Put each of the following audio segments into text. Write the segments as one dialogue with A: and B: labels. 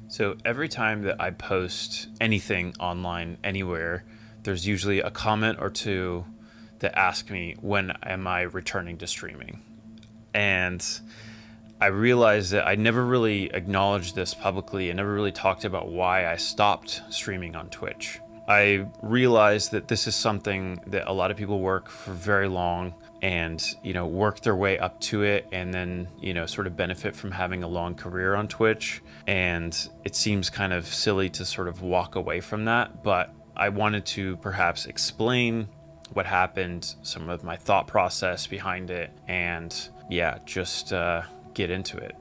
A: So every time that I post anything online anywhere, there's usually a comment or two that ask me, when am I returning to streaming? And I realized that I never really acknowledged this publicly. I never really talked about why I stopped streaming on Twitch. I realized that this is something that a lot of people work for very long and, work their way up to it and then, sort of benefit from having a long career on Twitch. And it seems kind of silly to sort of walk away from that, but I wanted to perhaps explain what happened, some of my thought process behind it, and yeah, just get into it.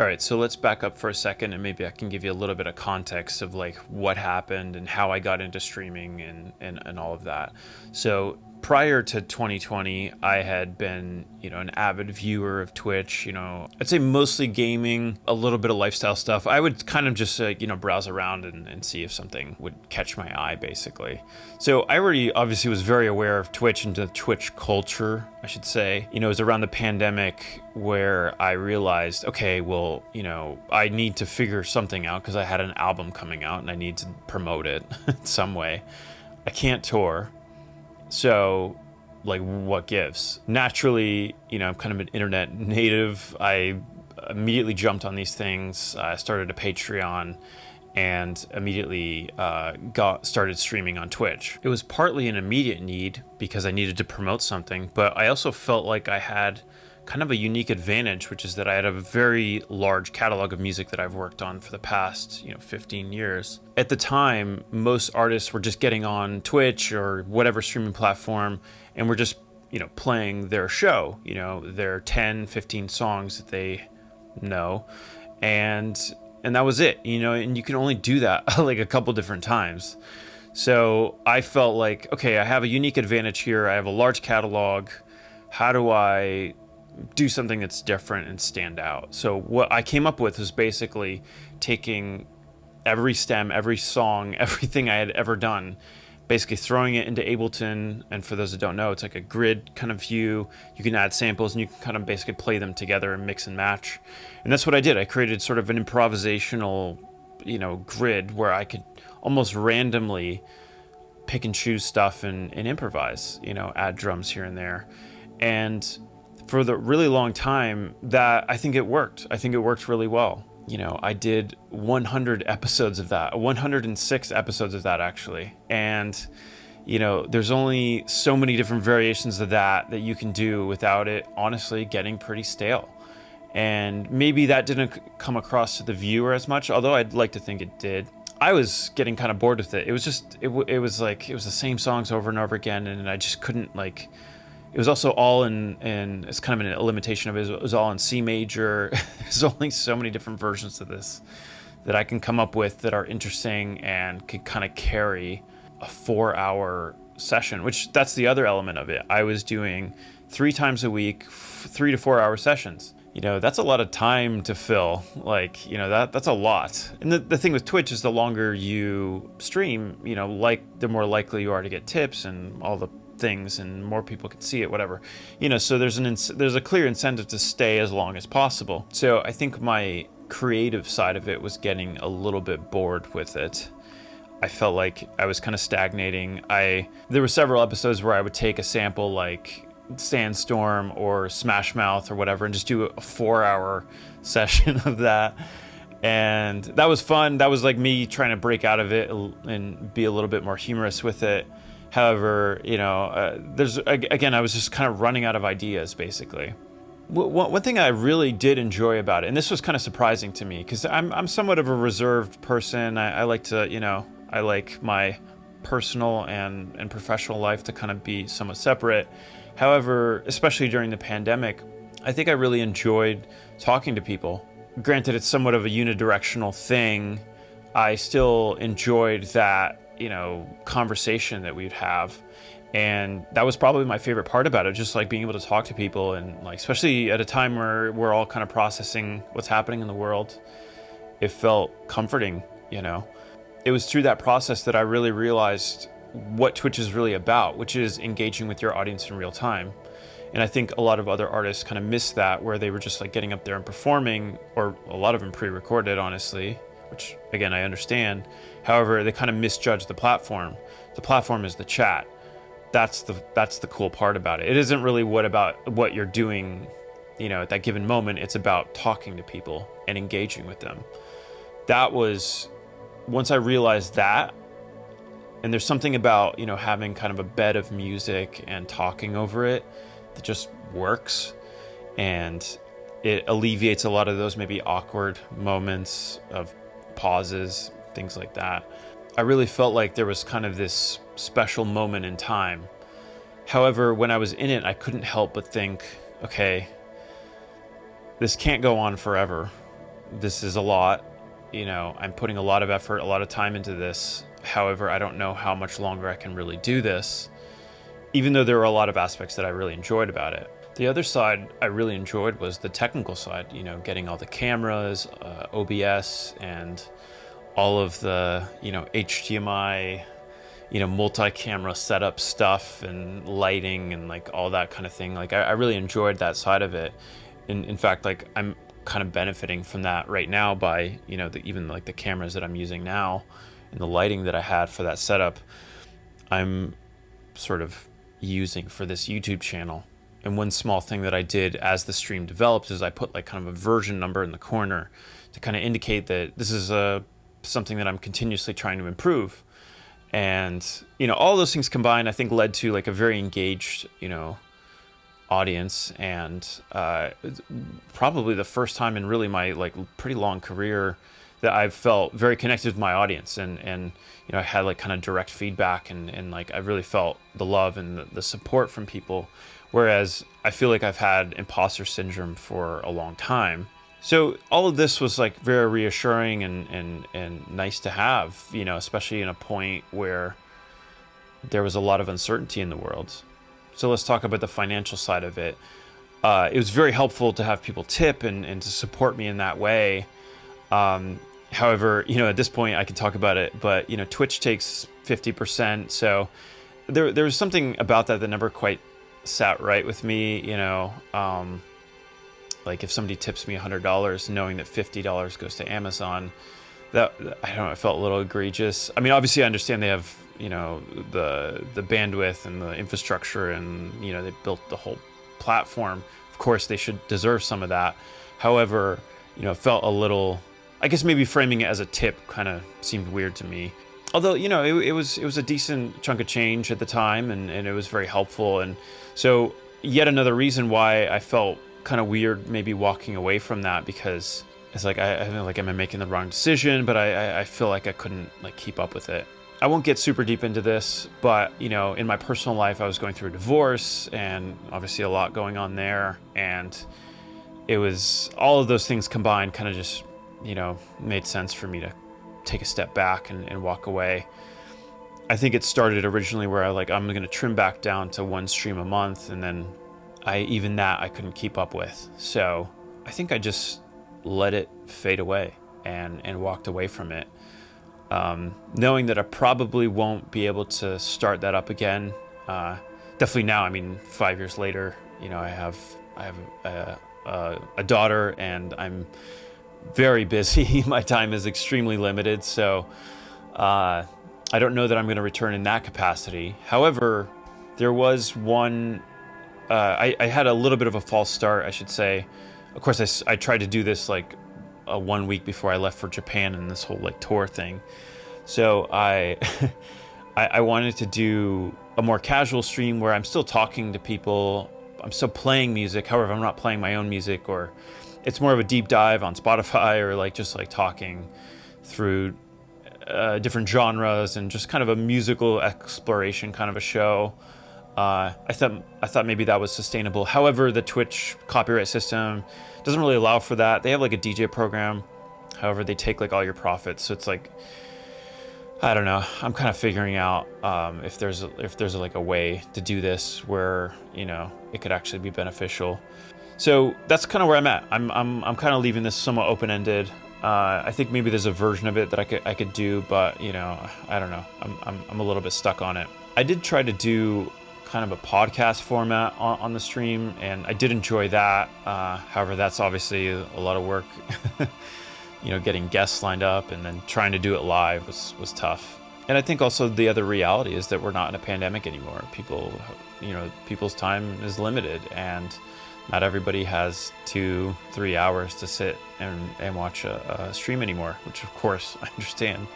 A: All right, so let's back up for a second and maybe I can give you a little bit of context of like what happened and how I got into streaming and all of that. So prior to 2020, I had been, an avid viewer of Twitch, I'd say mostly gaming, a little bit of lifestyle stuff. I would kind of just, browse around and see if something would catch my eye, basically. So I already obviously was very aware of Twitch and the Twitch culture, I should say. It was around the pandemic where I realized, okay, well, I need to figure something out because I had an album coming out and I need to promote it in some way. I can't tour. So, like, what gives? Naturally, I'm kind of an internet native. I immediately jumped on these things. I started a Patreon and immediately started streaming on Twitch. It was partly an immediate need because I needed to promote something, but I also felt like I had kind of a unique advantage, which is that I had a very large catalog of music that I've worked on for the past, 15 years. At the time, most artists were just getting on Twitch or whatever streaming platform and were just, playing their show, their 10, 15 songs that they know. And that was it, and you can only do that like a couple different times. So I felt like, okay, I have a unique advantage here. I have a large catalog. How do I do something that's different and stand out? So what I came up with was basically taking every stem, every song, everything I had ever done, basically throwing it into Ableton. And for those that don't know, it's like a grid kind of view. You can add samples and you can kind of basically play them together and mix and match. And that's what I did. I created sort of an improvisational, grid where I could almost randomly pick and choose stuff and improvise, add drums here and there. And for the really long time, that I think it worked. I think it worked really well. I did 100 episodes of that, 106 episodes of that actually. And, there's only so many different variations of that you can do without it honestly getting pretty stale. And maybe that didn't come across to the viewer as much, although I'd like to think it did. I was getting kind of bored with it. It was just, it was like, it was the same songs over and over again. And I just couldn't it was also all in it's kind of a limitation of it was all in C major. There's only so many different versions of this that I can come up with that are interesting and could kind of carry a 4-hour session, which that's the other element of it. I was doing 3 times a week, 3 to 4 hour sessions. That's a lot of time to fill. That's a lot. And the thing with Twitch is the longer you stream, the more likely you are to get tips and all the things and more people can see it, whatever, so there's a clear incentive to stay as long as possible. So I think my creative side of it was getting a little bit bored with it. I felt like I was kind of stagnating. There were several episodes where I would take a sample like Sandstorm or Smash Mouth or whatever and just do a 4-hour session of that. And that was fun. That was like me trying to break out of it and be a little bit more humorous with it. However, I was just kind of running out of ideas, basically. One thing I really did enjoy about it, and this was kind of surprising to me, because I'm somewhat of a reserved person. I like to, I like my personal and professional life to kind of be somewhat separate. However, especially during the pandemic, I think I really enjoyed talking to people. Granted, it's somewhat of a unidirectional thing. I still enjoyed that conversation that we'd have. And that was probably my favorite part about it, just like being able to talk to people and especially at a time where we're all kind of processing what's happening in the world. It felt comforting, It was through that process that I really realized what Twitch is really about, which is engaging with your audience in real time. And I think a lot of other artists kind of missed that, where they were just like getting up there and performing, or a lot of them pre-recorded, honestly, which again, I understand. However, they kind of misjudged the platform. The platform is the chat. That's the cool part about it. It isn't really what you're doing, at that given moment. It's about talking to people and engaging with them. That was, once I realized that, and there's something about, having kind of a bed of music and talking over it that just works, and it alleviates a lot of those maybe awkward moments of pauses, things like that. I really felt like there was kind of this special moment in time. However, when I was in it, I couldn't help but think, okay, this can't go on forever. This is a lot. I'm putting a lot of effort, a lot of time into this. However, I don't know how much longer I can really do this, even though there were a lot of aspects that I really enjoyed about it. The other side I really enjoyed was the technical side, getting all the cameras, OBS, and all of the, HDMI, multi-camera setup stuff and lighting and like all that kind of thing. Like I really enjoyed that side of it. In fact, like I'm kind of benefiting from that right now by, even like the cameras that I'm using now and the lighting that I had for that setup, I'm sort of using for this YouTube channel. And one small thing that I did as the stream developed is I put like kind of a version number in the corner to kind of indicate that this is something that I'm continuously trying to improve. And, all those things combined, I think led to like a very engaged, audience, and probably the first time in really my like pretty long career that I've felt very connected with my audience, and I had like kind of direct feedback, and like I really felt the love and the support from people, whereas I feel like I've had imposter syndrome for a long time. So all of this was like very reassuring and nice to have, especially in a point where there was a lot of uncertainty in the world. So let's talk about the financial side of it. It was very helpful to have people tip and to support me in that way. However, at this point I can talk about it, but Twitch takes 50%. So there was something about that never quite sat right with me, like if somebody tips me $100, knowing that $50 goes to Amazon, that, I don't know, it felt a little egregious. I mean, obviously I understand they have, the bandwidth and the infrastructure, and, they built the whole platform. Of course, they should deserve some of that. However, it felt a little, I guess maybe framing it as a tip kind of seemed weird to me. Although, it was a decent chunk of change at the time, and it was very helpful. And so yet another reason why I felt kind of weird maybe walking away from that, because it's like I feel like, am I making the wrong decision? But I feel like I couldn't like keep up with it. I won't get super deep into this, but in my personal life I was going through a divorce, and obviously a lot going on there, and it was all of those things combined kind of just made sense for me to take a step back and walk away. I think it started originally where I'm going to trim back down to one stream a month, and then I couldn't keep up with. So I think I just let it fade away and walked away from it, knowing that I probably won't be able to start that up again. Definitely now, I mean, 5 years later, I have a daughter, and I'm very busy. My time is extremely limited, so I don't know that I'm going to return in that capacity. However, there was one. I had a little bit of a false start, I should say. Of course, I tried to do this like 1 week before I left for Japan and this whole like tour thing. So I wanted to do a more casual stream where I'm still talking to people. I'm still playing music. However, I'm not playing my own music, or it's more of a deep dive on Spotify, or like just like talking through different genres and just kind of a musical exploration kind of a show. I thought maybe that was sustainable. However, the Twitch copyright system doesn't really allow for that. They have like a DJ program. However, they take like all your profits. So it's like, I don't know. I'm kind of figuring out if there's like a way to do this where it could actually be beneficial. So that's kind of where I'm at. I'm kind of leaving this somewhat open-ended. I think maybe there's a version of it that I could do, but I don't know. I'm a little bit stuck on it. I did try to do kind of a podcast format on the stream, and I did enjoy that. However, that's obviously a lot of work. Getting guests lined up and then trying to do it live was tough. And I think also the other reality is that we're not in a pandemic anymore. People's time is limited, and not everybody has 2-3 hours to sit and watch a stream anymore, which of course I understand.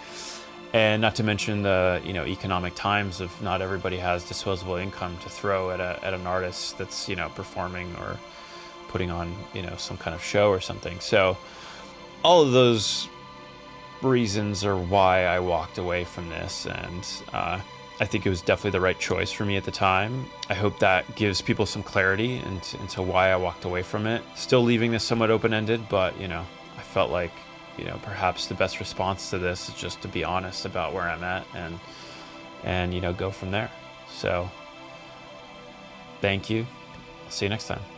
A: And not to mention the economic times of not everybody has disposable income to throw at an artist that's performing or putting on some kind of show or something. So all of those reasons are why I walked away from this, and I think it was definitely the right choice for me at the time. I hope that gives people some clarity into why I walked away from it. Still leaving this somewhat open-ended, but I felt like perhaps the best response to this is just to be honest about where I'm at and go from there. So thank you. I'll see you next time.